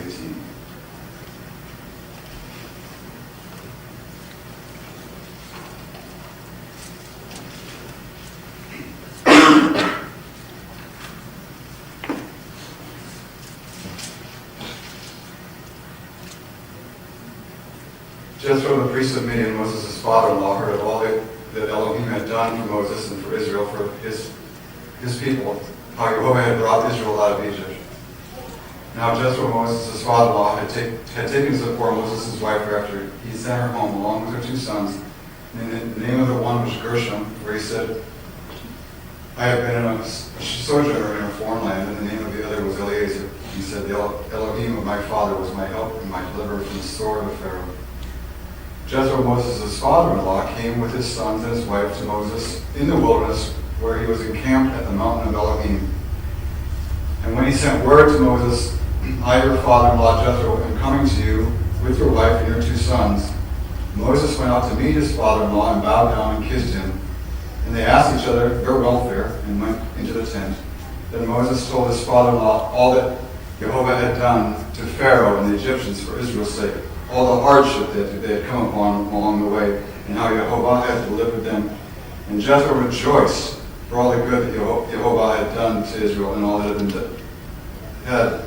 18. Jethro, the priest of Midian, Moses' father-in-law, heard of all that Elohim had done for Moses and for Israel, for his people, how Jehovah had brought Israel out of Egypt. Now Jethro, Moses' father-in-law, had taken to support Moses' wife after he sent her home along with her 2 sons. And the name of the one was Gershom, where he said, I have been a sojourner in a foreign land, and the name of the other was Eliezer. He said, the Elohim of my father was my help and my deliverer from the sword of Pharaoh. Jethro, Moses' father-in-law, came with his sons and his wife to Moses in the wilderness, where he was encamped at the mountain of Elohim. And when he sent word to Moses, I, your father-in-law Jethro, am coming to you with your wife and your 2 sons. Moses went out to meet his father-in-law and bowed down and kissed him. And they asked each other their welfare and went into the tent. Then Moses told his father-in-law all that Jehovah had done to Pharaoh and the Egyptians for Israel's sake, all the hardship that they had come upon along the way, and how Jehovah had delivered them. And Jethro rejoiced for all the good that Jehovah had done to Israel and all that had been done.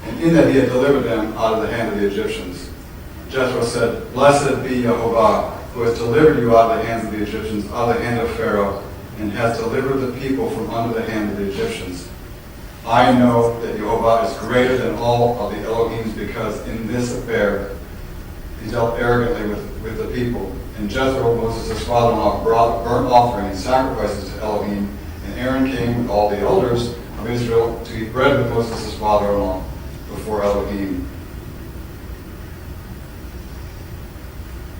And in that he had delivered them out of the hand of the Egyptians. Jethro said, Blessed be Jehovah, who has delivered you out of the hands of the Egyptians, out of the hand of Pharaoh, and has delivered the people from under the hand of the Egyptians. I know that Jehovah is greater than all of the Elohims, because in this affair he dealt arrogantly with the people. And Jethro, Moses' father-in-law, brought burnt offering and sacrifices to Elohim, and Aaron came with all the elders of Israel to eat bread with Moses' father-in-law before Elohim.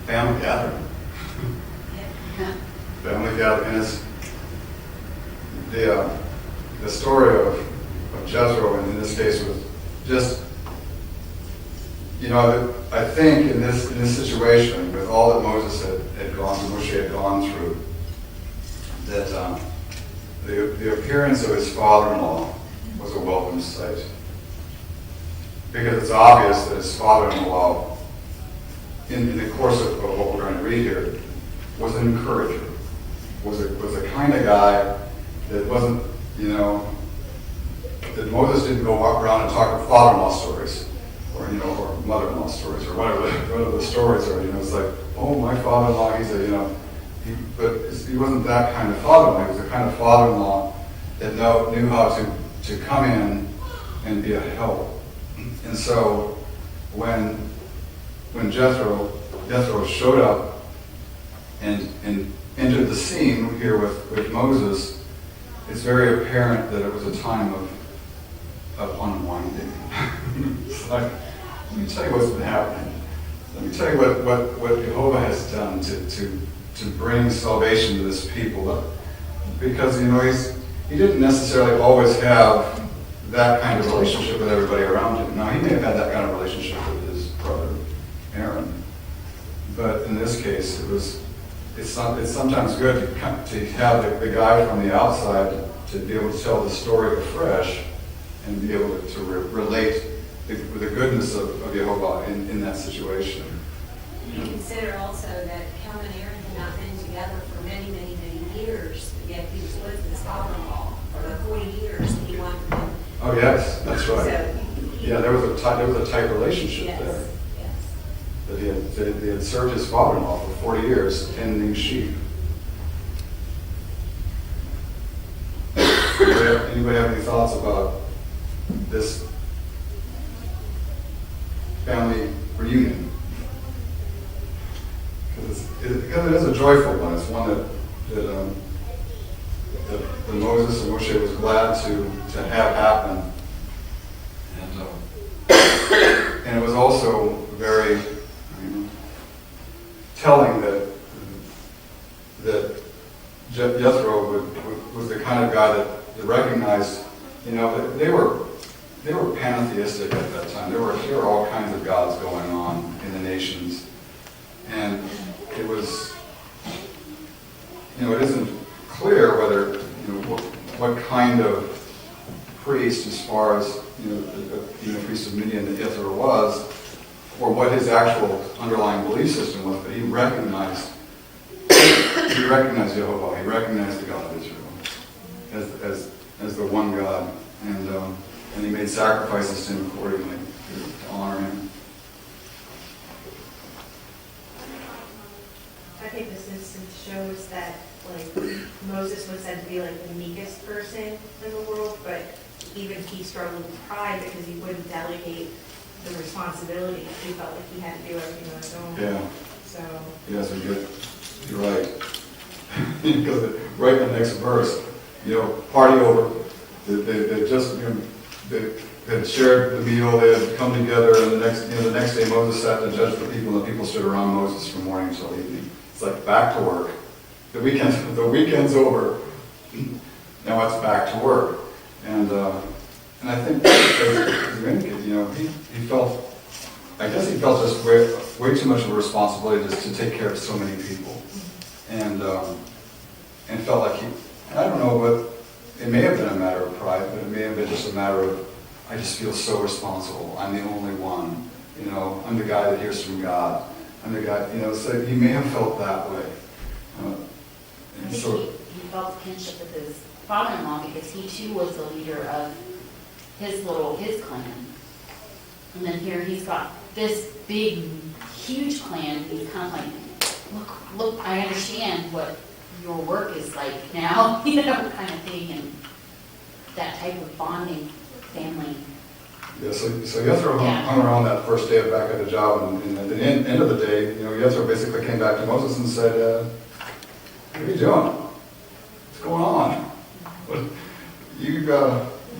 Family gathering. Family gathering. And it's the story of Jethro, and in this case, was just, I think in this situation, with all that Moses had gone through, Moshe had gone through, that the appearance of his father-in-law was a welcome sight. Because it's obvious that his father-in-law, in the course of what we're going to read here, was an encourager, was a kind of guy that wasn't, that Moses didn't go walk around and talk father-in-law stories, or mother-in-law stories, or whatever the stories are. It's like, oh, my father-in-law, but he wasn't that kind of father-in-law. He was the kind of father-in-law that knew how to come in and be a help. And so when Jethro showed up and entered the scene here with Moses, it's very apparent that it was a time of unwinding. It's like, let me tell you what's been happening. Let me tell you what Jehovah has done to bring salvation to this people. Because he didn't necessarily always have that kind of relationship with everybody around him. Now, he may have had that kind of relationship with his brother Aaron, but in this case, it's sometimes good to have the guy from the outside to be able to tell the story afresh and be able to relate with the goodness of Jehovah in that situation. You consider also that Ham and Aaron had not been together for many, many, many years, but yet he was with his father-in-law for the 40 years that he wanted them. Oh yes, that's right. So there was a tight relationship yes, there. Yes. That he had served his father-in-law for 40 years tending sheep. Anybody have any thoughts about this family reunion? Because it is a joyful one. It's one that Moses and Moshe was glad to have happen. And it was also very telling that Yithro was the kind of guy that recognized, that they were pantheistic at that time. There were all kinds of gods going on in the nations, and it was, it isn't clear whether what kind of priest, as far as even if we priest of Midian that Yithro was, or what his actual underlying belief system was, but he recognized Jehovah. He recognized the God of Israel as the one God, and he made sacrifices to him accordingly to honor him. I think this instance shows that, like, Moses was said to be like the meekest person in the world, but even he struggled with pride because he wouldn't delegate the responsibility. He felt like he had to do everything on his own. Yeah. So. Yeah, so you're right. Because right in the next verse, party over. They just, they had shared the meal. They had come together, and the next day Moses sat to judge the people, and the people stood around Moses from morning till evening. It's like back to work. The weekend's over. Now it's back to work, and I think as we indicated, he felt. I guess he felt just way too much of a responsibility just to take care of so many people, and felt like I don't know, but it may have been a matter of pride, but it may have been just a matter of, I just feel so responsible. I'm the only one, I'm the guy that hears from God. I'm the guy, so he may have felt that way. I think he felt kinship with his father-in-law because he too was the leader of his clan. And then here he's got this big, huge clan. He's kind of like, look, I understand what your work is like now, kind of thing, and that type of bonding family. Yeah, so Yithro hung around that first day back at the job, and at the end of the day, Yithro basically came back to Moses and said, what are you doing? What's going on? You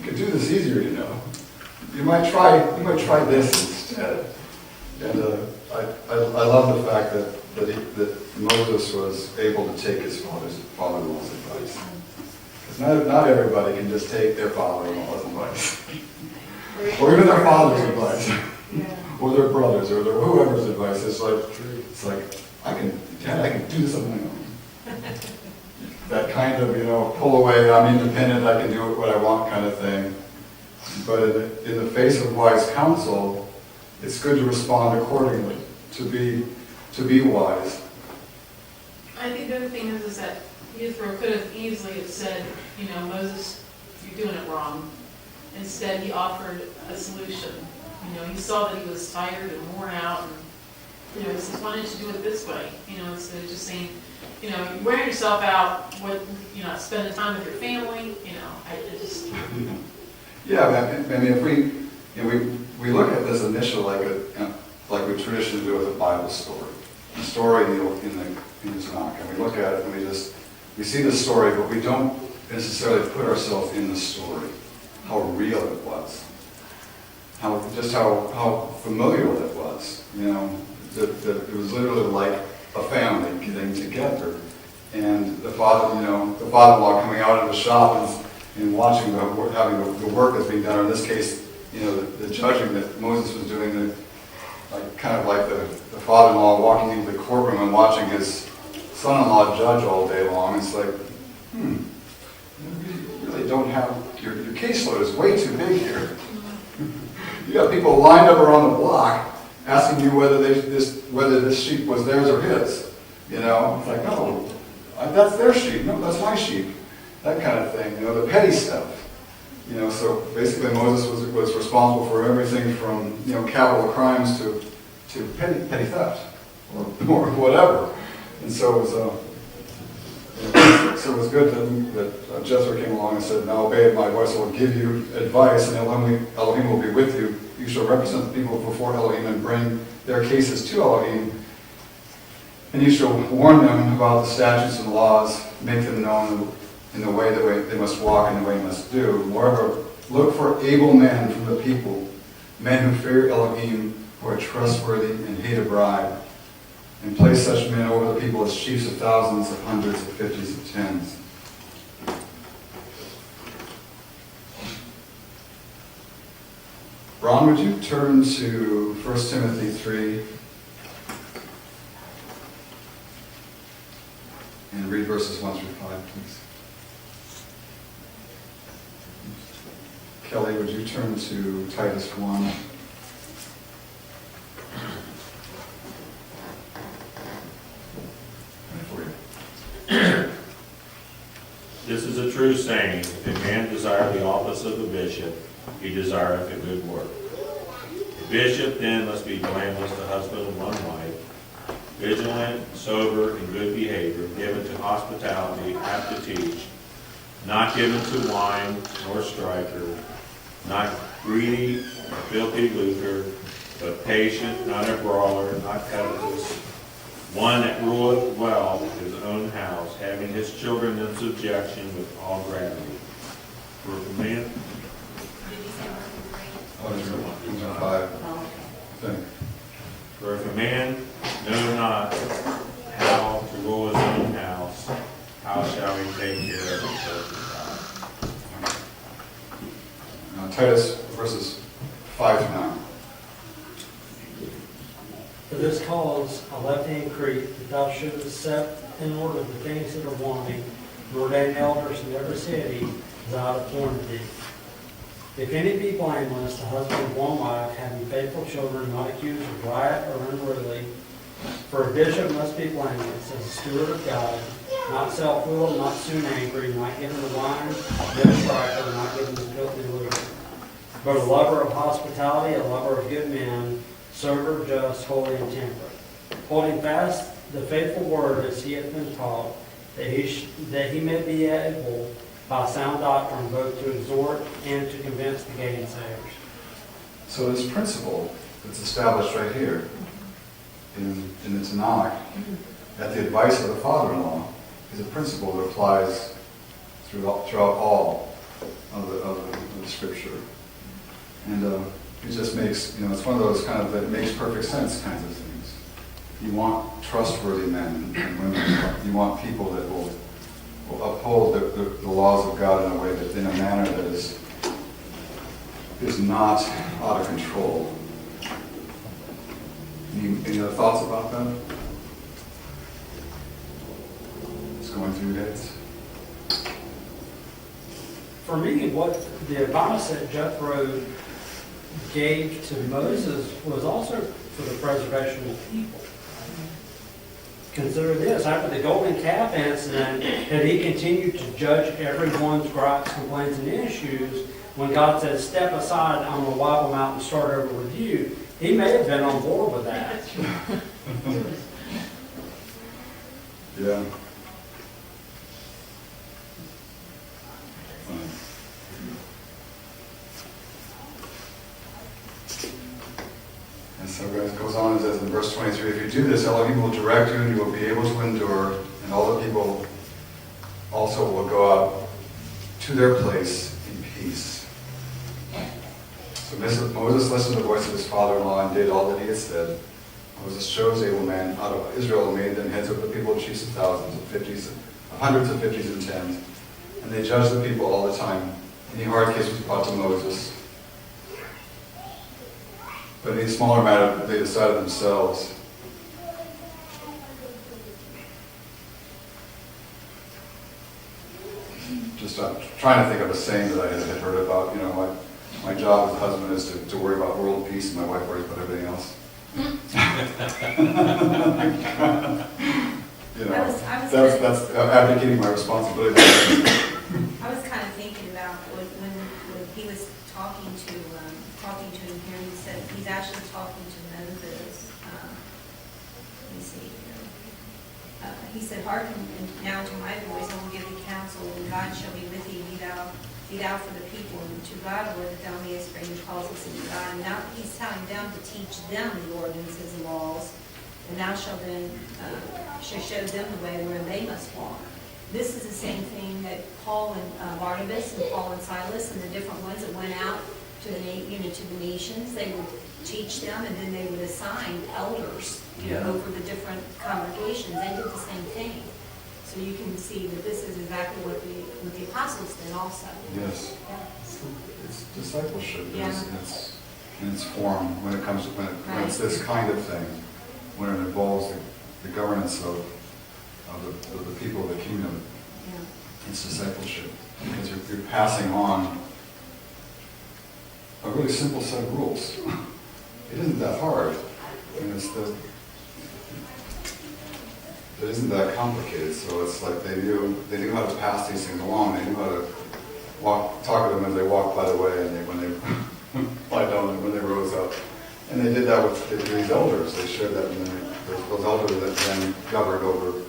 could do this easier, You might try this instead. And I love the fact that Moses was able to take his father-in-law's advice. Because not everybody can just take their father-in-law's advice. Or even their father's advice. Or their brother's, or their whoever's advice. It's like, I can do this on my own. That kind of, pull away, I'm independent, I can do what I want kind of thing. But in the face of wise counsel, it's good to respond accordingly, to be wise. I think the other thing is that Yithro could have easily have said, Moses, you're doing it wrong. Instead, he offered a solution. He saw that he was tired and worn out, and he says, why don't you do it this way? Instead of just saying, you're wearing yourself out. Spending time with your family. I just. Yeah, I mean, if we look at this initial like we traditionally do with a Bible story, a story in the Tanakh, and we look at it and we see the story, but we don't necessarily put ourselves in the story, how real it was, how familiar it was. That it was literally like a family getting together, and the father-in-law coming out of the shop and watching having the work that's being done. Or in this case, the judging that Moses was doing, the father-in-law walking into the courtroom and watching his son-in-law judge all day long. It's like, you really don't have your caseload is way too big here. You got people lined up around the block asking you whether this sheep was theirs or his. It's like, no, that's their sheep. No, that's my sheep. That kind of thing. The petty stuff. So basically Moses was responsible for everything from capital crimes to petty theft or whatever. And so it was good that Jethro came along and said, now obey my voice, I will give you advice, and Elohim will be with you. You shall represent the people before Elohim and bring their cases to Elohim. And you shall warn them about the statutes and laws, make them known in the way they must walk and the way they must do. Moreover, look for able men from the people, men who fear Elohim, who are trustworthy and hate a bribe, and place such men over the people as chiefs of thousands, of hundreds, of fifties, of tens. Ron, would you turn to 1 Timothy 3 and read verses 1 through 5, please? Kelly, would you turn to Titus 1? true saying, if a man desire the office of a bishop, he desireth a good work. A bishop then must be blameless, the husband of one wife, vigilant, sober, in good behavior, given to hospitality, apt to teach, not given to wine nor striker, not greedy or filthy lucre, but patient, not a brawler, not covetous, one that ruleth well his own house, having his children in subjection with all gravity. For a man, Did you say Mark Oh, it's on 5, Oh, I think. for if a man know not how to rule his own house, how shall he take care of the church of God? Titus verses 5 to 9. For this cause I left thee in Crete, that thou shouldest set in order the things that are wanting, and ordain elders in every city, as I have appointed thee. If any be blameless, the husband of one wife, having faithful children, not accused of riot or unruly. For a bishop must be blameless, as a steward of God, not self-willed, not soon angry, not given to wine, no striker, not given to filthy lucre, but a lover of hospitality, a lover of good men, sober, just, holy, and temperate, holding fast the faithful word as he hath been taught, that he may be able by sound doctrine both to exhort and to convince the gainsayers. So this principle that's established right here in the Tanakh, at the advice of the father-in-law, is a principle that applies throughout all of the scripture. And it just makes, it's one of those kind of that makes perfect sense kinds of things. You want trustworthy men and women. You want people that will uphold the laws of God in a way that, in a manner that is not out of control. Any other thoughts about that? Just going through dates. For me, what the advice that Jethro gave to Moses was also for the preservation of the people. Consider this, after the golden calf incident, had he continued to judge everyone's gripes, complaints, and issues, when God said, step aside, I'm going to wipe them out and start over with you, he may have been on board with that. Yeah. And so it goes on, it says in verse 23, if you do this, Elohim will direct you and you will be able to endure, and all the people also will go out to their place in peace. So Moses listened to the voice of his father-in-law and did all that he had said. Moses chose able men out of Israel and made them heads of the people, chiefs of thousands, of fifties, of hundreds, of fifties, and tens. And they judged the people all the time. Any hard case was brought to Moses. But any smaller matter, they decided themselves. Just trying to think of a saying that I had heard about. My job as a husband is to worry about world peace, and my wife worries about everything else. That's abdicating my responsibility. I was kind of thinking about when he was talking to him here, he said he's actually talking to Moses. Let me see here. He said, hearken now to my voice, I will give thee counsel, and God shall be with thee, be thou for the people, and to God word that thou mayest bring the causes of God. And now he's telling them to teach them the ordinances and laws, and thou shalt then shall show them the way where they must walk. This is the same thing that Paul and Barnabas and Paul and Silas and the different ones that went out to the nations. They would teach them, and then they would assign elders over the different congregations. They did the same thing. So you can see that this is exactly what the apostles did also. Yes. Yeah. It's discipleship Yeah. in its form when it's this kind of thing, when it involves the governance of the people of the kingdom. Yeah. It's discipleship because you're passing on a really simple set of rules. It isn't that hard. it isn't that complicated. So it's like they knew how to pass these things along. They knew how to talk to them as they walked by the way, and when they lie down, and when they rose up. And they did that with these elders. They shared that, and those elders that then governed over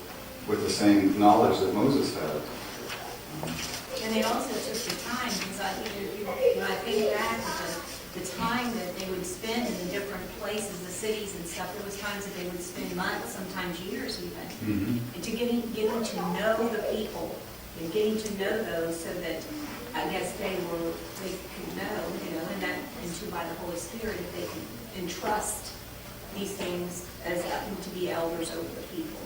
with the same knowledge that Moses had. And they also took the time, because when I think back to the time that they would spend in the different places, the cities and stuff, there was times that they would spend months, sometimes years even, and to getting to know the people, and getting to know those so that I guess they could know, and to by the Holy Spirit, if they could entrust these things as to be elders over the people,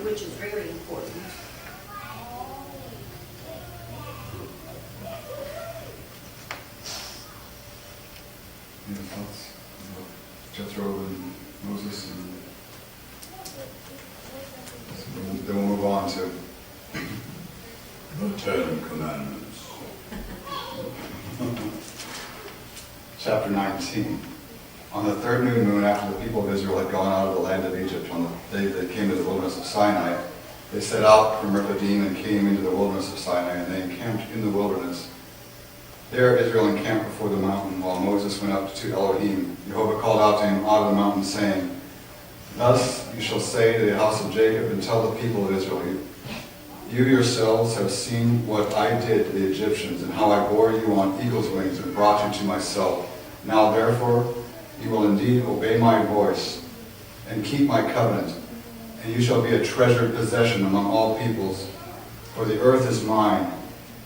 which is very important. Any thoughts about Jethro and Moses? And then we'll move on to the Ten Commandments. Chapter 19. On the third new moon, after the people of Israel had gone out of the land of Egypt, on the day they came to the wilderness of Sinai, they set out from Rephidim and came into the wilderness of Sinai, and they encamped in the wilderness. There Israel encamped before the mountain, while Moses went up to Elohim. Jehovah called out to him out of the mountain, saying, Thus you shall say to the house of Jacob, and tell the people of Israel, You yourselves have seen what I did to the Egyptians, and how I bore you on eagle's wings and brought you to myself. Now therefore you will indeed obey my voice and keep my covenant, and you shall be a treasured possession among all peoples. For the earth is mine,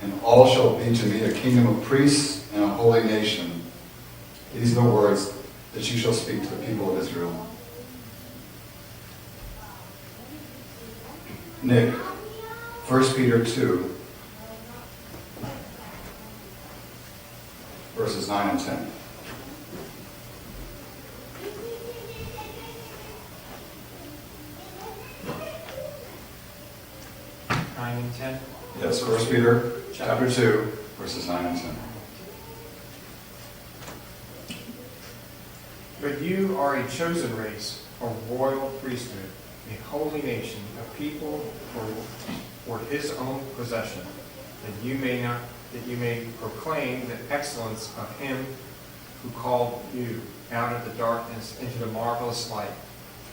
and all shall be to me a kingdom of priests and a holy nation. These are the words that you shall speak to the people of Israel. Nick, 1 Peter 2, verses 9 and 10. And 10? Yes, 1 Peter chapter 2, verses 9 and 10. But you are a chosen race, a royal priesthood, a holy nation, a people for his own possession, that you may proclaim the excellence of him who called you out of the darkness into the marvelous light.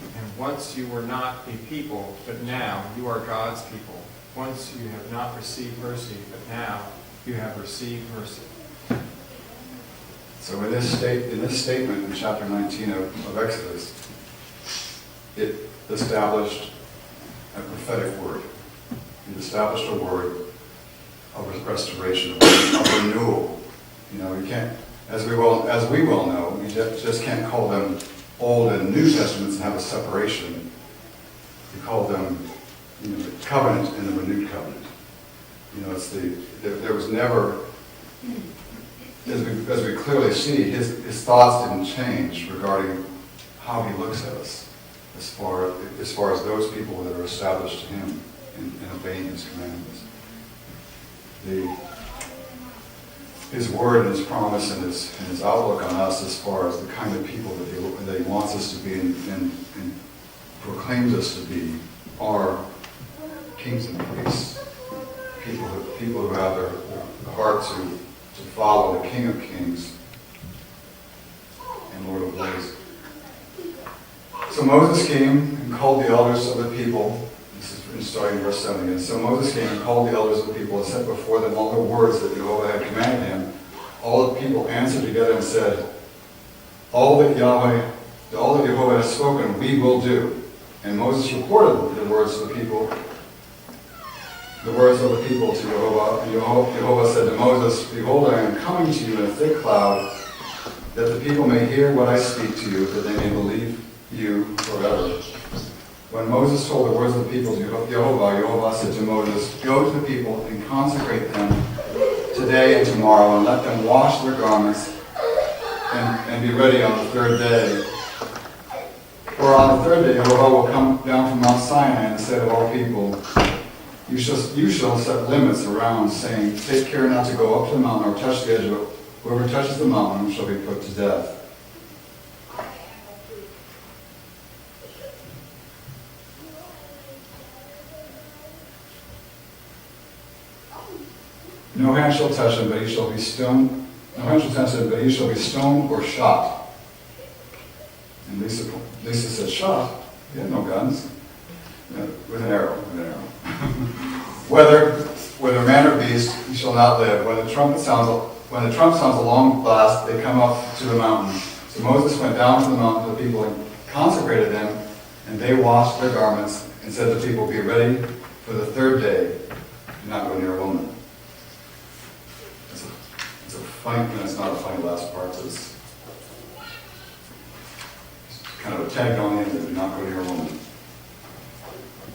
And once you were not a people, but now you are God's people. Once you have not received mercy, but now you have received mercy. So in this statement in chapter 19 of Exodus, it established a prophetic word. It established a word of restoration, of renewal. You can't, as we well know, you just can't call them Old and New Testaments and have a separation. You call them the covenant and the renewed covenant. There was never, as we clearly see, his thoughts didn't change regarding how he looks at us, as far as those people that are established to him in obeying his commandments. His word and his promise and his outlook on us as far as the kind of people that he wants us to be and proclaims us to be are kings and priests, people who have their heart to follow the King of Kings and Lord of Lords. So Moses came and called the elders of the people. This is starting in verse 7 again. So Moses came and called the elders of the people and set before them all the words that Jehovah had commanded him. All the people answered together and said, All that Jehovah has spoken, we will do. And Moses reported the words of the people to Jehovah. And Jehovah said to Moses, Behold, I am coming to you in a thick cloud, that the people may hear what I speak to you, that they may believe you forever. When Moses told the words of the people to Jehovah said to Moses, Go to the people and consecrate them today and tomorrow, and let them wash their garments and be ready on the third day. For on the third day Jehovah will come down from Mount Sinai and say to all people, You shall set limits around, saying, Take care not to go up to the mountain or touch the edge of it. Whoever touches the mountain shall be put to death. No hand shall touch him, but he shall be stoned. No hand shall touch him, but he shall be stoned or shot. And Lisa said, shot? He had no guns. Yeah, with an arrow, whether man or beast, he shall not live. When the trump sounds a long blast, they come up to the mountain. So Moses went down to the mountain to the people and consecrated them, and they washed their garments and said to the people, be ready for the third day. Do not go near a woman. It's a funny, and it's not a funny last part. It's kind of a tag on the end, do not go near a woman.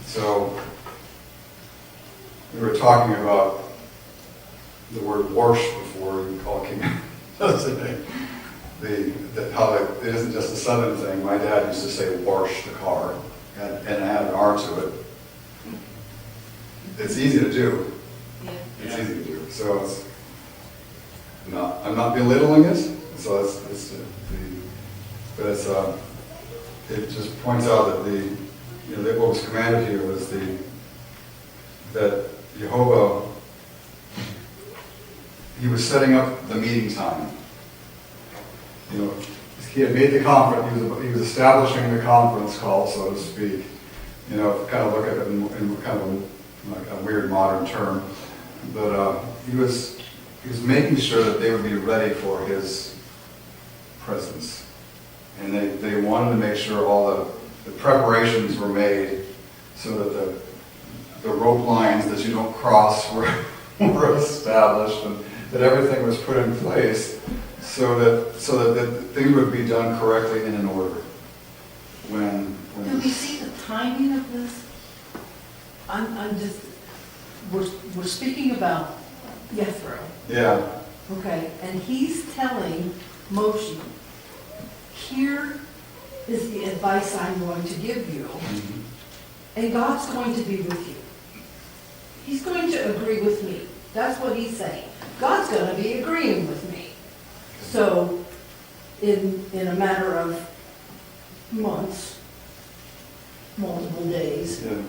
So, we were talking about the word wash before we call it how it isn't just a southern thing. My dad used to say wash the car and add an R to it. It's easy to do. It's easy to do. So I'm not belittling it. So it just points out that what was commanded here was that Jehovah, he was setting up the meeting time. He had made the conference, he was establishing the conference call, so to speak. Kind of look at it in kind of like a weird modern term. But he was making sure that they would be ready for his presence. And they wanted to make sure all the preparations were made so that the rope lines that you don't cross were established, and that everything was put in place so that things would be done correctly and in order. Can we see the timing of this? We're speaking about Yithro, Yeah. okay, and he's telling Moshe, here is the advice I'm going to give you, and God's going to be with you. He's going to agree with me. That's what he's saying. God's going to be agreeing with me. So, in a matter of months, multiple days, Yeah.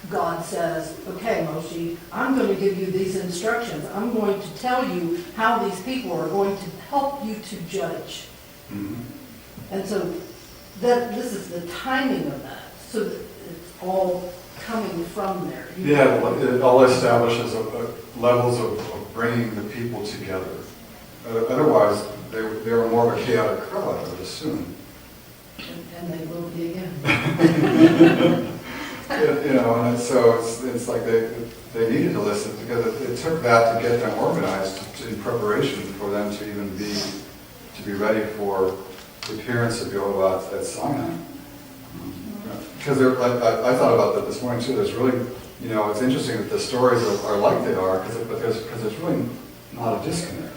God says, okay, Moshe, I'm going to give you these instructions. I'm going to tell you how these people are going to help you to judge. Mm-hmm. And so this is the timing of that. So that it's all coming from there. Yeah, it all establishes levels of bringing the people together. Otherwise, they were more of a chaotic crowd, I would assume. And they will be again. And so it's like they needed to listen, because it took that to get them organized in preparation for them to even be ready for the appearance of Jehovah at Sinai. Because I thought about that this morning too. There's really, it's interesting that the stories are like they are, but there's really not a disconnect.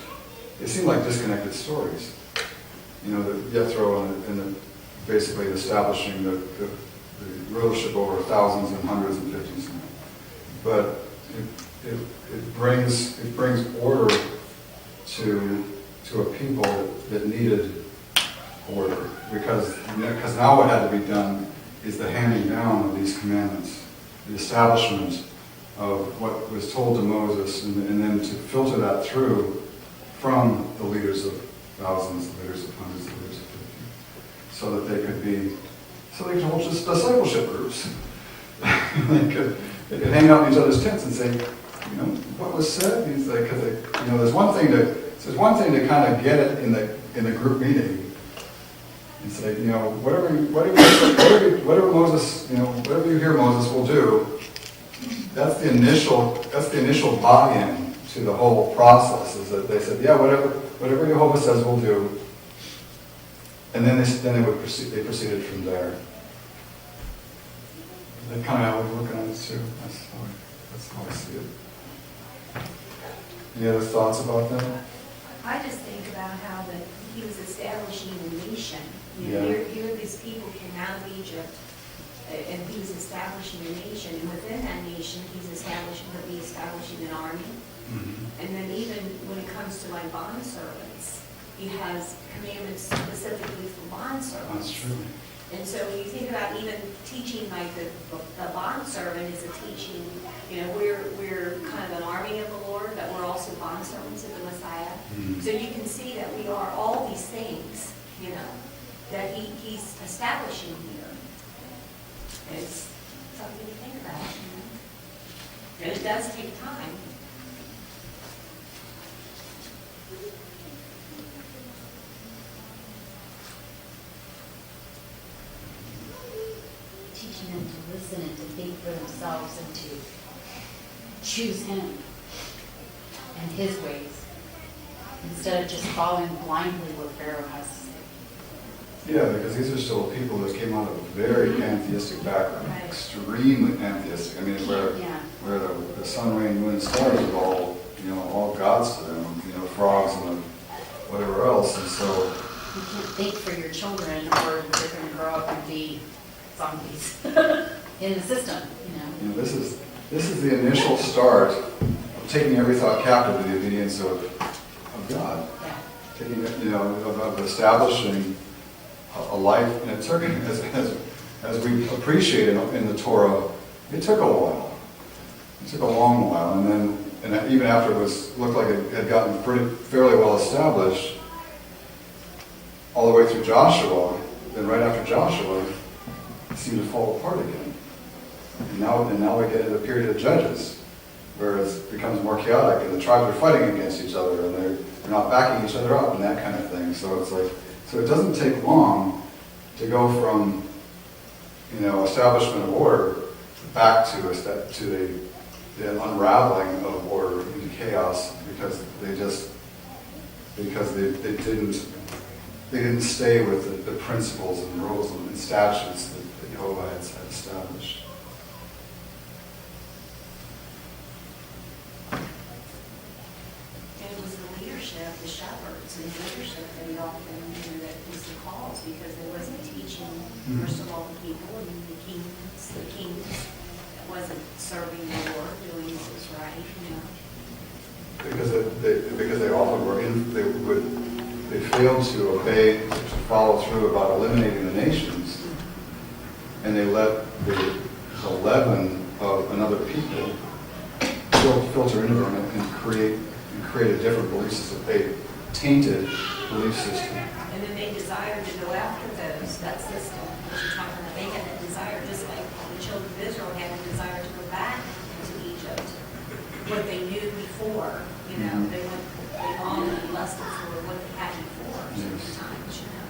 They seem like disconnected stories. The Yithro and basically establishing the rulership over thousands and hundreds and fifties. But it brings order to a people that needed order, because now what had to be done is the handing down of these commandments, the establishment of what was told to Moses, and then to filter that through from the leaders of thousands, the leaders of hundreds, the leaders of 50, so that they could hold just discipleship groups. they could hang out in each other's tents and say, what was said. Because there's one thing to kind of get it in the group meeting. And say, whatever Moses, whatever you hear Moses will do, that's the initial buy-in to the whole process. Is that they said, yeah, whatever Jehovah says we'll do, and then they proceeded from there. That's kind of how we're looking at it too. That's how I see it. Any other thoughts about that? I just think about how that he was establishing a nation. Yeah. Here these people came out of Egypt, and he was establishing a nation, and within that nation, he'll be establishing an army. Mm-hmm. And then even when it comes to like bondservants, he has commandments specifically for bondservants. That's true. And so when you think about even teaching, like the bondservant is a teaching, you know, we're kind of an army of the Lord, but we're also bondservants of the Messiah. So you can see that we are all these things, you know, that he's establishing here. It's something to think about, you know. And it does take time. Teaching them to listen and to think for themselves and to choose him and his ways instead of just following blindly what Pharaoh has to say. Yeah, because these are still people that came out of a very pantheistic background, Right. extremely pantheistic. I mean, Yeah. where the sun, rain, moon, and stars are all, you know, all gods to them, you know, frogs and whatever else. And so, You can't think for your children or they're going to grow up and be zombies in the system, you know. this is the initial start of taking every thought captive to the obedience of God. Yeah. Taking, you know, of establishing a life, and it took, as we appreciate in the Torah, it took a while. It took a long while, and even after it looked like it had gotten fairly well established, all the way through Joshua, then right after Joshua, it seemed to fall apart again. And now we get into a period of Judges, where it becomes more chaotic, and the tribes are fighting against each other, and they're not backing each other up, and that kind of thing. So it's like, so it doesn't take long to go from, you know, establishment of order back to the unraveling of order into chaos, because they didn't stay with the principles and rules and statutes that Jehovah had established. And it was the leadership, the shepherds and the leadership that he often, you know, that was the cause, because there wasn't teaching, first of all, the people, and then the kings that wasn't serving the Lord, doing what was right, you know. Because they often were they failed to obey, to follow through about eliminating the nations, and they let the leaven of another people filter into them and create a different belief system, a tainted belief system. And then they desired to go after those, that's system, what you're talking about, they had a desire, just like the children of Israel had a desire to go back into Egypt, what they knew before, you know, they longed and lusted for what they had before, certain times, you know.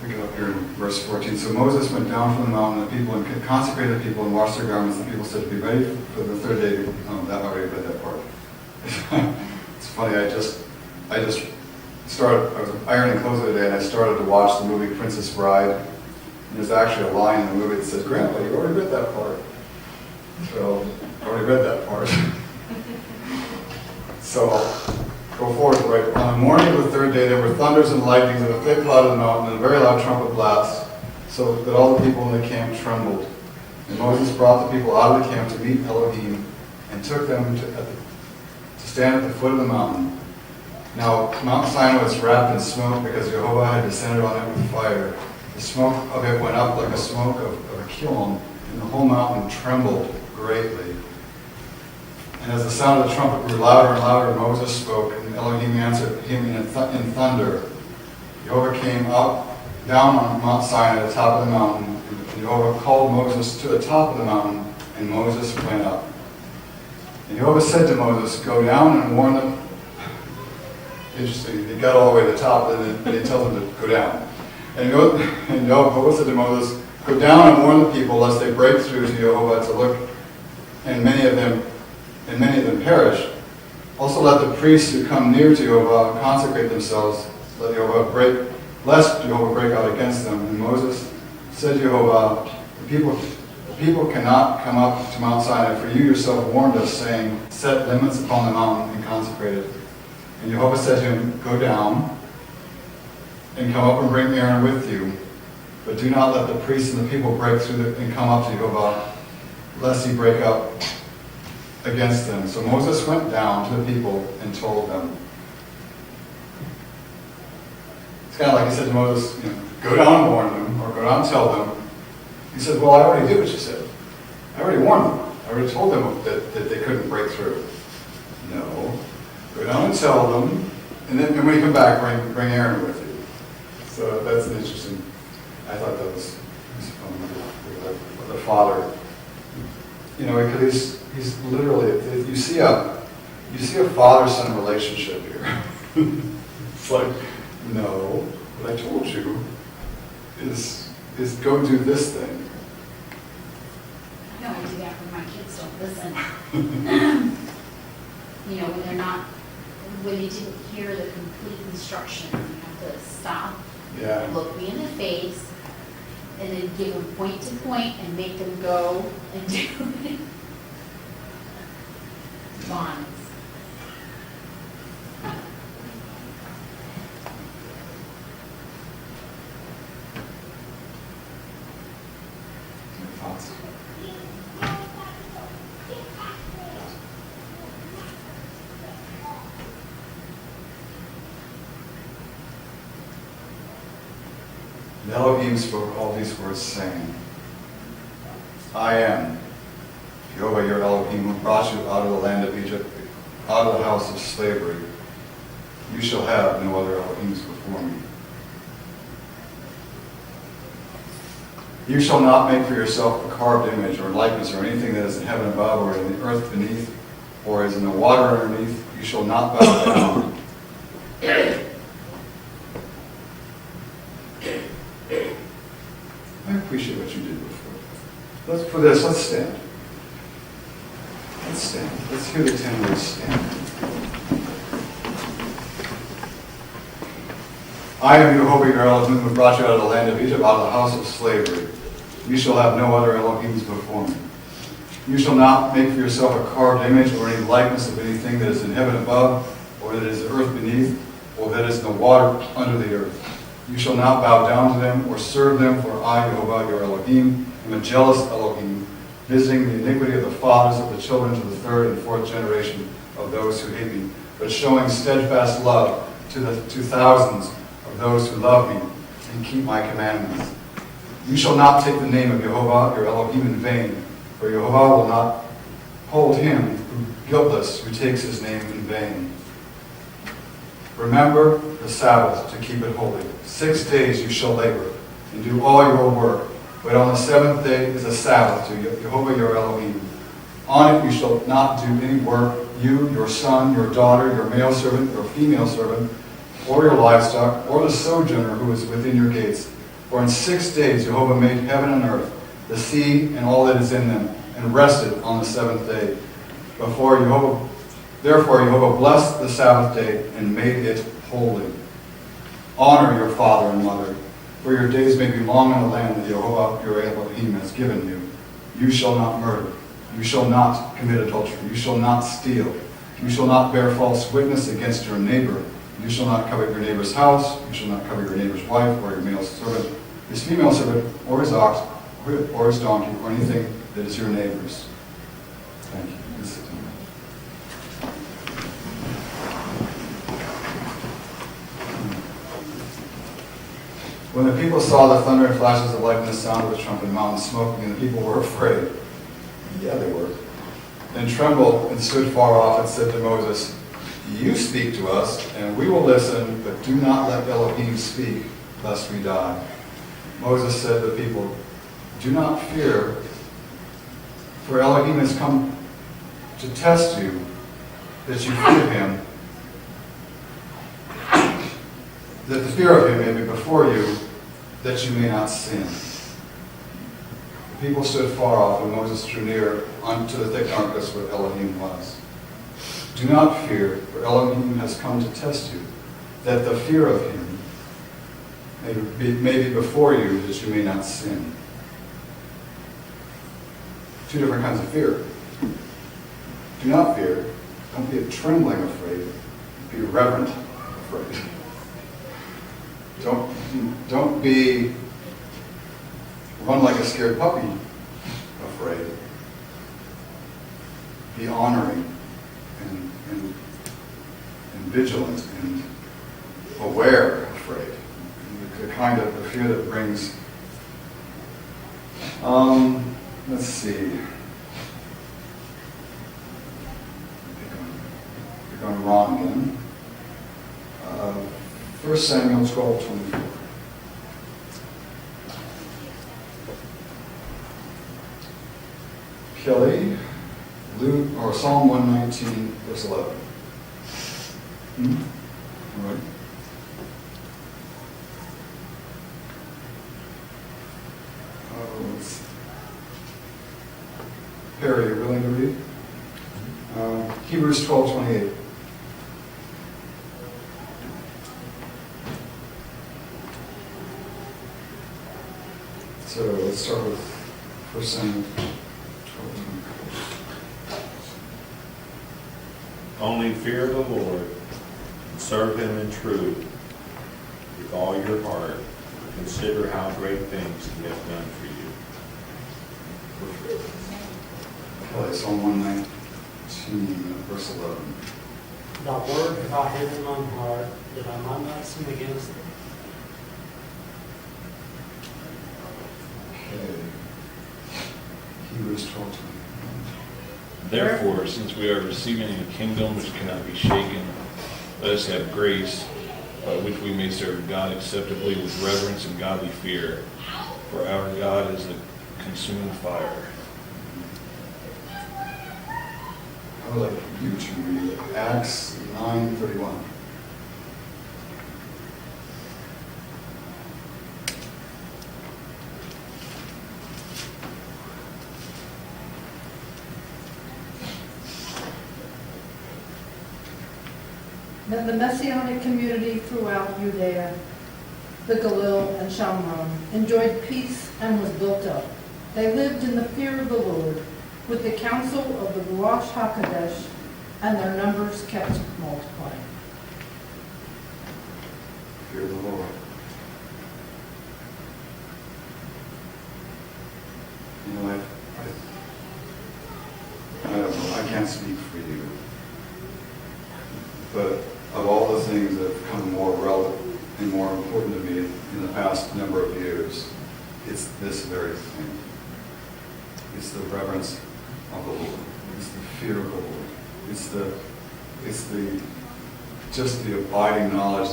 Pick it up here in verse 14. So Moses went down from the mountain, the people, and consecrated the people and washed their garments. The people said to be ready for the third day. That already read that part. It's funny. I just started. I was ironing clothes the other day, and I started to watch the movie Princess Bride. And there's actually a line in the movie that says, "Grandpa, you already read that part." So I already read that part. So go forward, right? On the morning of the third day, there were thunders and lightnings and a thick cloud of the mountain and a very loud trumpet blast, so that all the people in the camp trembled. And Moses brought the people out of the camp to meet Elohim and took them to stand at the foot of the mountain. Now, Mount Sinai was wrapped in smoke because Jehovah had descended on it with fire. The smoke of it went up like a smoke of a kiln, and the whole mountain trembled greatly. And as the sound of the trumpet grew louder and louder, Moses spoke, and Elohim answered him in thunder. Jehovah came down on Mount Sinai at the top of the mountain, and Jehovah called Moses to the top of the mountain, and Moses went up. And Jehovah said to Moses, "Go down and warn them." Interesting, he got all the way to the top, and then he tells him to go down. And Jehovah said to Moses, "Go down and warn the people, lest they break through to Jehovah to look, and many of them perish. Also let the priests who come near to Jehovah consecrate themselves, lest Jehovah break out against them." And Moses said to Jehovah, the people cannot come up to Mount Sinai, for you yourself warned us, saying, "Set limits upon the mountain and consecrate it." And Jehovah said to him, "Go down and come up and bring Aaron with you, but do not let the priests and the people break through and come up to Jehovah, lest he break up against them. So Moses went down to the people and told them. It's kind of like he said to Moses, go down and warn them, or go down and tell them. He said, well, I already did what you said. I already warned them. I already told them that they couldn't break through. No. Go down and tell them, and then when you come back, bring Aaron with you. So that's an interesting, I thought that was fun. The father, because he's literally, you see a father-son relationship here. It's like, no, what I told you is go do this thing. I don't do that when my kids don't listen. When they're not, when they didn't hear the complete instruction, you have to stop, Yeah. look me in the face, and then give them point to point and make them go and do it. Bonds. Any thoughts? And Elohim spoke all these words, saying, I am Jehovah your Elohim, who brought you out of the land of Egypt, out of the house of slavery. You shall have no other Elohims before me. You shall not make for yourself a carved image or likeness or anything that is in heaven above or in the earth beneath or is in the water underneath. You shall not bow down. I appreciate what you did before. Let's stand. Let's stand. Let's hear the 10 words stand. I am Jehovah your Elohim, who brought you out of the land of Egypt, out of the house of slavery. You shall have no other Elohims before me. You shall not make for yourself a carved image or any likeness of anything that is in heaven above, or that is the earth beneath, or that is in the water under the earth. You shall not bow down to them or serve them, for I, Jehovah your Elohim, am a jealous Elohim, visiting the iniquity of the fathers of the children to the third and fourth generation of those who hate me, but showing steadfast love to thousands of those who love me and keep my commandments. You shall not take the name of Jehovah your Elohim in vain, for Jehovah will not hold him guiltless who takes his name in vain. Remember the Sabbath to keep it holy. 6 days you shall labor and do all your work, but on the seventh day is a Sabbath to Jehovah your Elohim. On it you shall not do any work, you, your son, your daughter, your male servant, your female servant, or your livestock, or the sojourner who is within your gates. For in 6 days Jehovah made heaven and earth, the sea and all that is in them, and rested on the seventh day. Therefore Jehovah blessed the Sabbath day and made it holy. Honor your father and mother, for your days may be long in the land that Jehovah your Elohim has given you. You shall not murder. You shall not commit adultery. You shall not steal. You shall not bear false witness against your neighbor. You shall not covet your neighbor's house. You shall not covet your neighbor's wife, or your male servant, his female servant, or his ox, or his donkey, or anything that is your neighbor's. Thank you. Please sit down. When the people saw the thunder and flashes of lightning, the sound of the trumpet, and the mountain smoking, and the people were afraid. Yeah, they were. Then trembled and stood far off and said to Moses, You speak to us, and we will listen, but do not let Elohim speak, lest we die. Moses said to the people, Do not fear, for Elohim has come to test you, that you fear him, that the fear of him may be before you, that you may not sin. The people stood far off, and Moses drew near unto the thick darkness where Elohim was. Do not fear, for Elohim has come to test you, that the fear of him may be before you, that you may not sin. Two different kinds of fear. Do not fear. Don't be a trembling afraid. Be reverent afraid. Don't be run like a scared puppy afraid. be honoring and vigilant and aware, afraid. The kind of the fear that brings, let's see. You're going wrong again. 1 Samuel 12:24. Kelly, Luke, or Psalm 119, verse 11. All right. Let's see. Perry, you willing to read? Hebrews 12:28. So let's start with 1 Samuel 12:24. Only fear the Lord, and serve him in truth with all your heart. Consider how great things he has done for you. Okay, Psalm 119, verse 11. Thy word have I hid in mine heart, that I might not sin against thee. Okay. Hebrews 12:20. Therefore, since we are receiving a kingdom which cannot be shaken, let us have grace by which we may serve God acceptably with reverence and godly fear. For our God is a consuming fire. I would like you to read Acts 9:31. Then the Messianic community throughout Judea, the Galilee and Shamron enjoyed peace and was built up. They lived in the fear of the Lord, with the counsel of the Ruach HaKodesh, and their numbers kept multiplying. Fear the Lord. You know, I don't know, I can't speak for you. But of all the things that have become more relevant and more important to me in the past number of years, it's this very thing. It's the reverence of the Lord. It's the fear of the Lord. It's just the abiding knowledge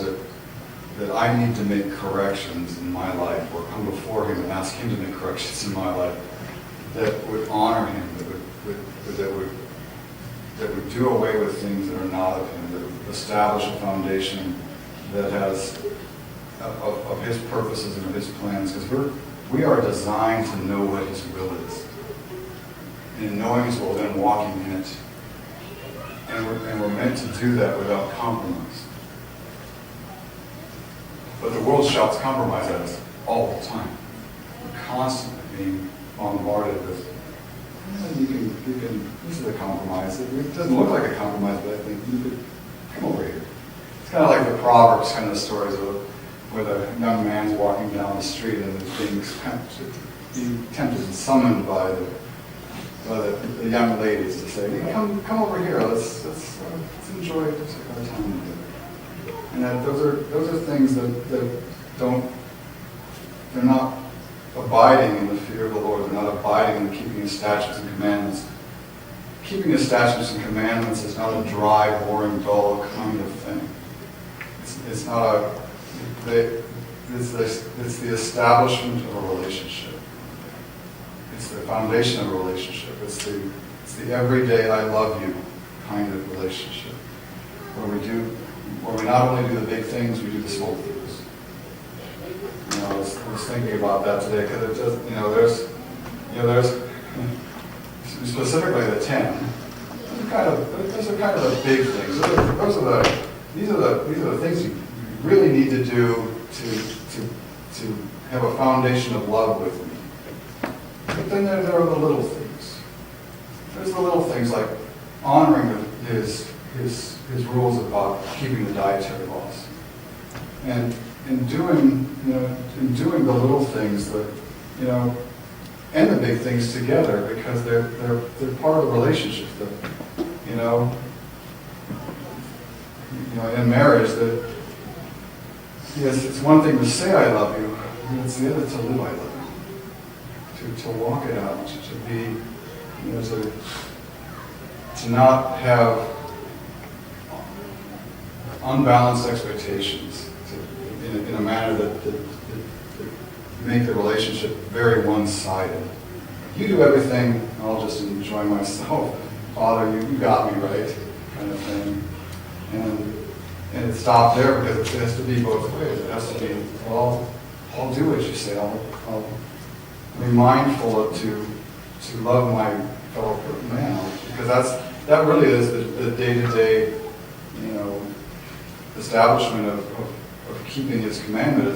that I need to make corrections in my life, or come before Him and ask Him to make corrections in my life that would honor Him, that would do away with things that are not of Him, that would establish a foundation that has of His purposes and of His plans, because we are designed to know what His will is. And in knowing His will, then walking in it. And we're meant to do that without compromise. But the world shouts compromise at us all the time. We're constantly being bombarded with, you can, this is a compromise. It doesn't look like a compromise, but I think you could come over here. It's kind of like the Proverbs kind of stories where the young man's walking down the street and is being tempted and summoned by the young ladies to say, hey, come over here, let's enjoy our time together. And that those are things that they're not abiding in the fear of the Lord. They're not abiding in the keeping His statutes and commandments. Keeping His statutes and commandments is not a dry, boring, dull kind of thing. It's not it's the establishment of a relationship. It's the foundation of a relationship. It's the everyday I love you kind of relationship. Where we not only do the big things, we do the small things. I was thinking about that today, because it just, there's specifically the 10. Those are kind of the big things. These are the things you really need to do to have a foundation of love with me. But then there are the little things. There's the little things like honoring his rules about keeping the dietary laws, and in doing the little things that and the big things together, because they're part of the relationship. You know, in marriage, that yes, it's one thing to say I love you, and it's the other to live I love you, to walk it out, to be, to not have unbalanced expectations, in a manner that make the relationship very one-sided. You do everything, I'll just enjoy myself. Father, you got me right, kind of thing. And it stopped there, because it has to be both ways. It has to be, well, I'll do what you say. I'll be mindful to love my fellow man, because that really is the day-to-day, establishment of keeping His commandment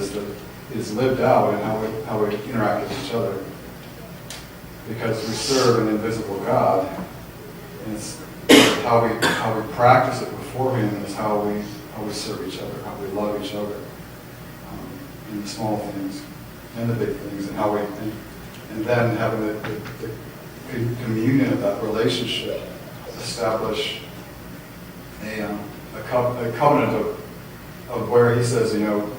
is lived out in how we interact with each other. Because we serve an invisible God, and it's how we practice it before Him is how we serve each other, how we love each other, in the small things and the big things, and then having the communion of that relationship establish a covenant of where He says, you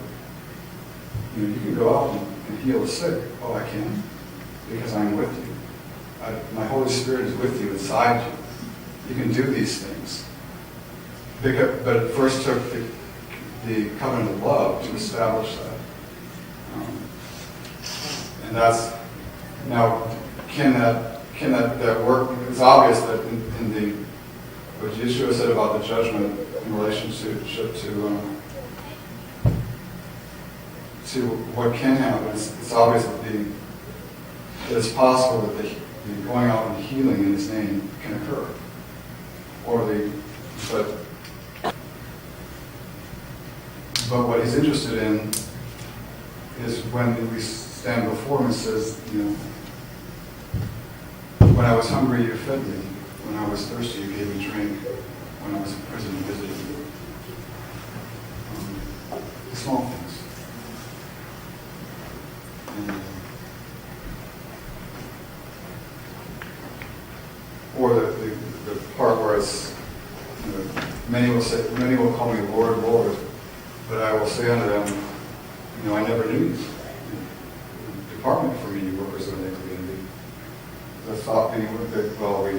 can go out and heal the sick. Oh, I can, because I'm with you. My Holy Spirit is with you, inside you. You can do these things. But it first took the covenant of love to establish that. And that's, now, can that work? It's obvious that in what Yithro said about the judgment in relationship to what can happen, it's obvious that it's possible that the going out and healing in His name can occur. But what He's interested in is when we stand before Him and says, when I was hungry, you fed me. When I was thirsty, you gave me drink. When I was in prison, you visited me. The small things. Or the part where it's, many will call me Lord, Lord, but I will say unto them, I never knew you. Depart from me, you workers of iniquity. The thought being that, well, we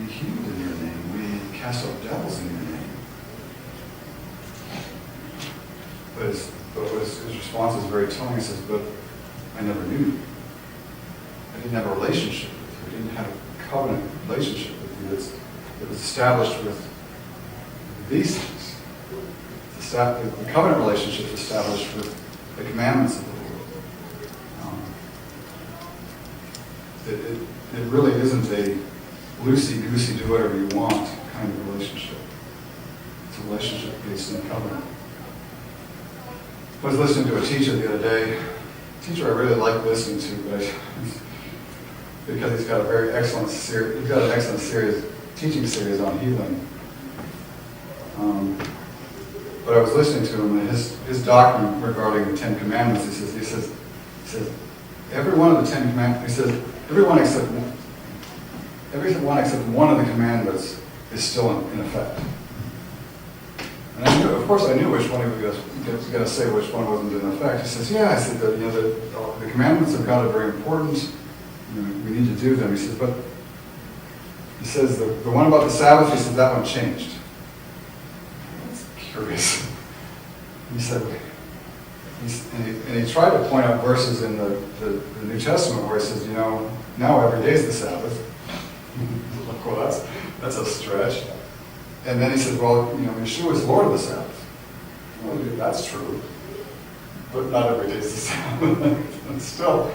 healed in your name, we cast out devils in your name. But his response is very telling. He says, but I never knew you. I didn't have a relationship with you. I didn't have a covenant relationship with you that was established with these things. The covenant relationship is established with the commandments of the Lord. It really isn't a loosey-goosey, do whatever you want kind of relationship. It's a relationship based in covenant. I was listening to a teacher the other day, a teacher I really like listening to, but because he's got a very excellent series. He's got an excellent teaching series on healing. But I was listening to him, and his doctrine regarding the Ten Commandments. He says, every one of the Ten Commandments. He says every one except one of the commandments is still in effect. And of course, I knew which one he was going to say, which one wasn't in effect. He says, yeah. I said that the commandments of God are very important. We need to do them. He says the one about the Sabbath, he says that one changed. That's curious. He said, and he tried to point out verses in the New Testament where he says, now every day is the Sabbath. Well, that's a stretch. And then he said, well, Yeshua is Lord of the Sabbath. Well, that's true. But not every day is the Sabbath. And still,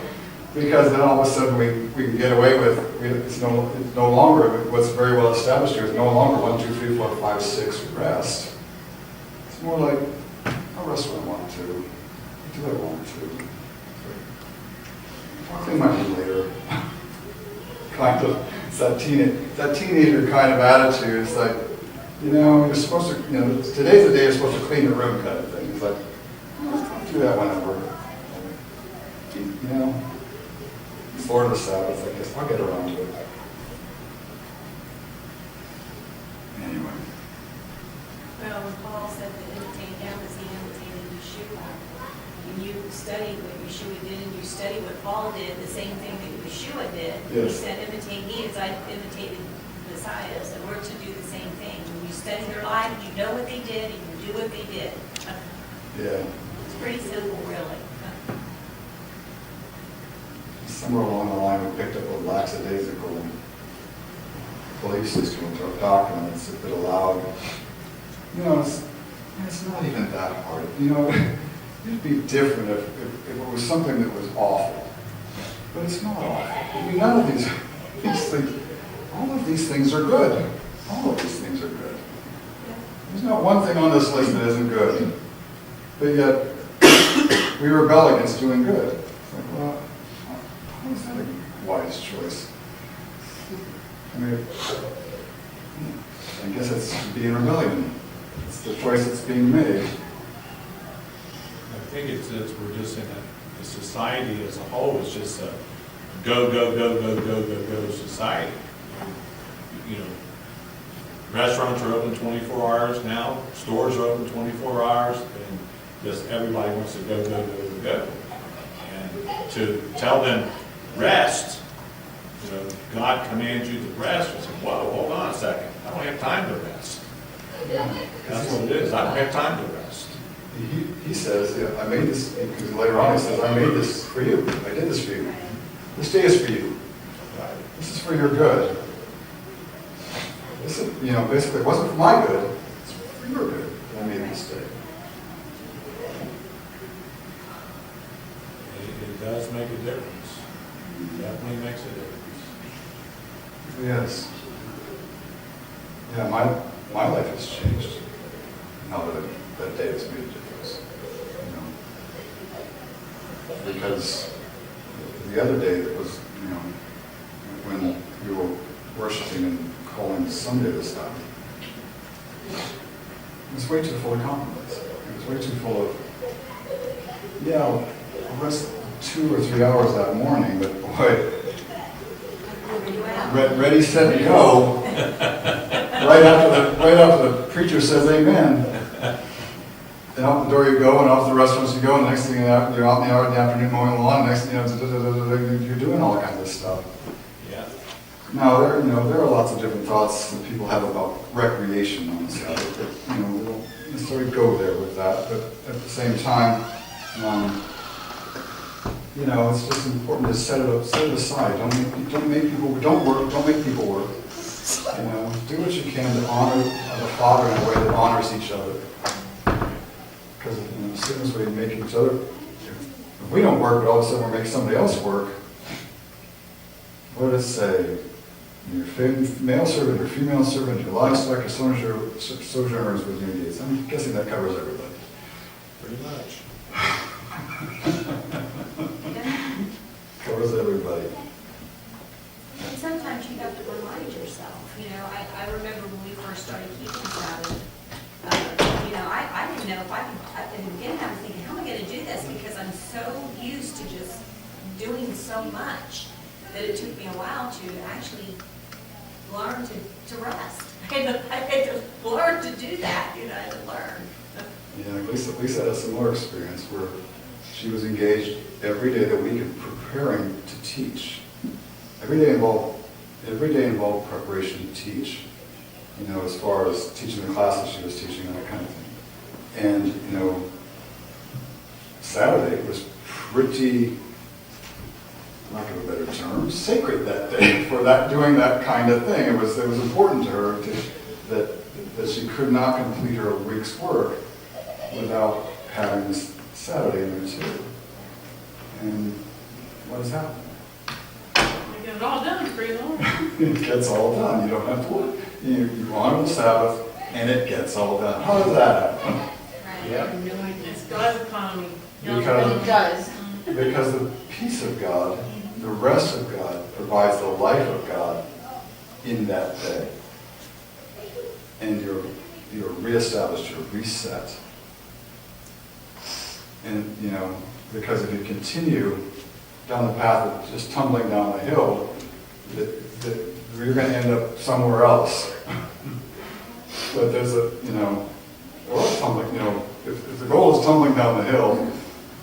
because then all of a sudden we can get away with, it's no longer, what's very well established here is no longer 1, 2, 3, 4, 5, 6 rest. It's more like, I'll rest when I want to. Do what I want to. I'll clean my room later. Kind of, it's that teenager kind of attitude. It's like, you're supposed to, today's the day you're supposed to clean your room kind of thing. It's like, I'll do that whenever. know, it's Lord of the Sabbath, I guess I'll get around to it. Anyway. Well, when Paul said to imitate him as he imitated Yeshua, and you study what Yeshua did and you study what Paul did, the same thing that Yeshua did. He Yes. said, imitate me as I imitated the Messiah. So we're to do the same thing. When you study their lives, you know what they did and you do what they did. Yeah. It's pretty simple, really. Somewhere along the line, we picked up a lackadaisical belief system into our doctrine that's a bit allowed. You know, it's not even that hard. You know, it'd be different if it was something that was awful. But it's not awful. I mean, none of these things, all of these things are good. All of these things are good. There's not one thing on this list that isn't good. But yet, we rebel against doing good. It's like, well, how is that a wise choice? I mean, I guess it's being rebellion. It's the choice that's being made. I think it's we're just in a society as a whole is just a go society. You know, restaurants are open 24 hours now, stores are open 24 hours, and just everybody wants to go. And to tell them rest, you know, God commands you to rest. It's like, whoa, hold on a second. I don't have time to rest. That's what it is. I don't have time to rest. He says, yeah, I made this, because later on he says, I made this for you. I did this for you. This day is for you. This is for your good. This is, you know, basically, it wasn't for my good. It's for your good that I made this day. It does make a difference. It definitely makes a difference. Yes. Yeah, my life has changed now that day has made a difference. You know, because the other day that was, you know, when we were worshiping and calling Sunday this time, it was way too full of compromise. It was way too full of, yeah, I'll rest 2 or 3 hours that morning, but boy, ready, set, go. Right after the preacher says amen. And out the door you go, and off the restaurants you go, and the next thing you're out in the hour of the afternoon mowing the lawn, and next thing you know, you're doing all kinds of stuff. Yeah. Now, there are lots of different thoughts that people have about recreation on the Sabbath, but, you know, we don't necessarily go there with that, but at the same time, you know, it's just important to set it aside. Don't make people work. You know, do what you can to honor the Father in a way that honors each other. Because, you know, as soon as we make each other, if we don't work, but all of a sudden we make somebody else work, what does it say? Your male servant, your female servant, your livestock, your sojourners with your needs. I'm guessing that covers everybody. Pretty much. Covers everybody. And sometimes you have to remind yourself, you know, I remember when we first started keeping Sabbath, you know, I didn't know if I could, in the beginning I was thinking, how am I going to do this? Because I'm so used to just doing so much that it took me a while to actually learn to rest. I had to learn to do that, you know, I had to learn. Yeah, Lisa had a similar experience where she was engaged every day of the week in preparing to teach. Every day involved preparation to teach. You know, as far as teaching the classes she was teaching and that kind of thing. And, you know, Saturday was pretty, lack of a better term, sacred that day for doing that kind of thing. It was important to her that she could not complete her week's work without having this Saturday in there too. And what has happened? You get it all done pretty long. It gets all done. You don't have to work. You honor the Sabbath, and it gets all done. How does that happen? Right. It's God's economy. Because- It does. Because the peace of God, the rest of God, provides the life of God in that day. And you're reestablished, you're reset. And, you know, because if you continue down the path of just tumbling down the hill, that you're going to end up somewhere else. But there's or tumbling, if the goal is tumbling down the hill,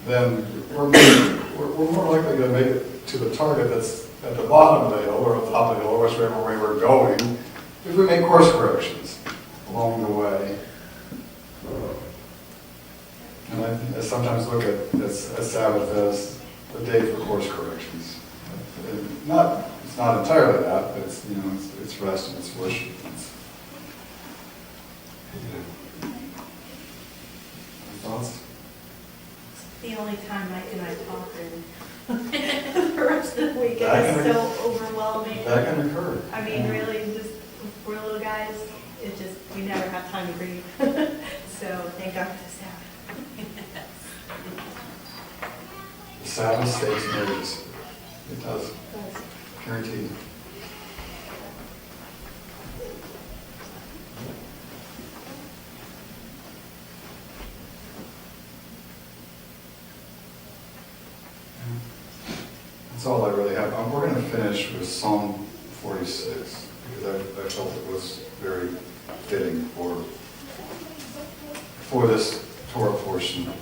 then we're more likely to make it to the target that's at the bottom of the hill or at the top of the hill, or whichever way we're going, if we make course corrections along the way. And I sometimes look at Sabbath as a day for course corrections. It's not entirely that, but it's rest and it's worship. Thoughts? The only time Mike and I talk and the rest of the week That is can- so overwhelming. That can occur. I mean, really, just, we're little guys, we never have time to breathe. So thank God for the Sabbath. The Sabbath saves marriages. It does. Guaranteed. That's all I really have. We're going to finish with Psalm 46 because I felt it was very fitting for this Torah portion.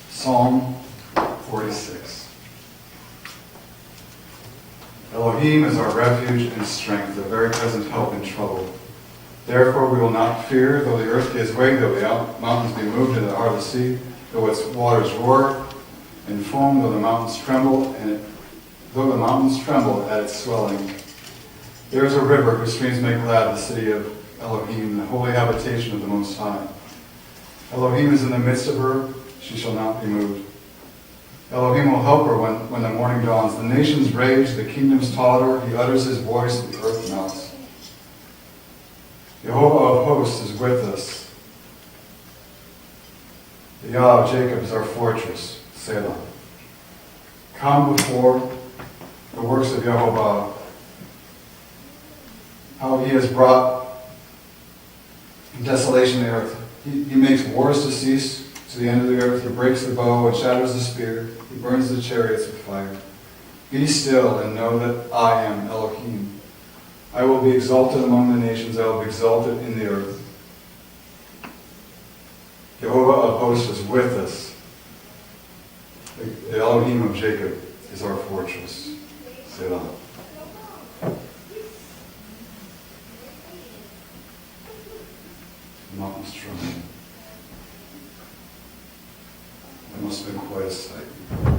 Psalm 46. Elohim is our refuge and strength, a very present help in trouble. Therefore we will not fear, though the earth gives way, though the mountains be moved into the heart of the sea, though its waters roar and foam, though the mountains tremble at its swelling. There is a river whose streams make glad the city of Elohim, the holy habitation of the Most High. Elohim is in the midst of her, she shall not be moved. Elohim will help her when the morning dawns. The nations rage, the kingdoms totter, he utters his voice, the earth melts. Jehovah of hosts is with us. The Yah of Jacob is our fortress, Selah. Come before the works of Jehovah, how he has brought desolation to the earth. He makes wars to cease to the end of the earth. He breaks the bow and shatters the spear. He burns the chariots with fire. Be still and know that I am Elohim. I will be exalted among the nations. I will be exalted in the earth. Jehovah of hosts is with us. The Elohim of Jacob is our fortress. Selah. The mountains tremble. It must have been quite a sight.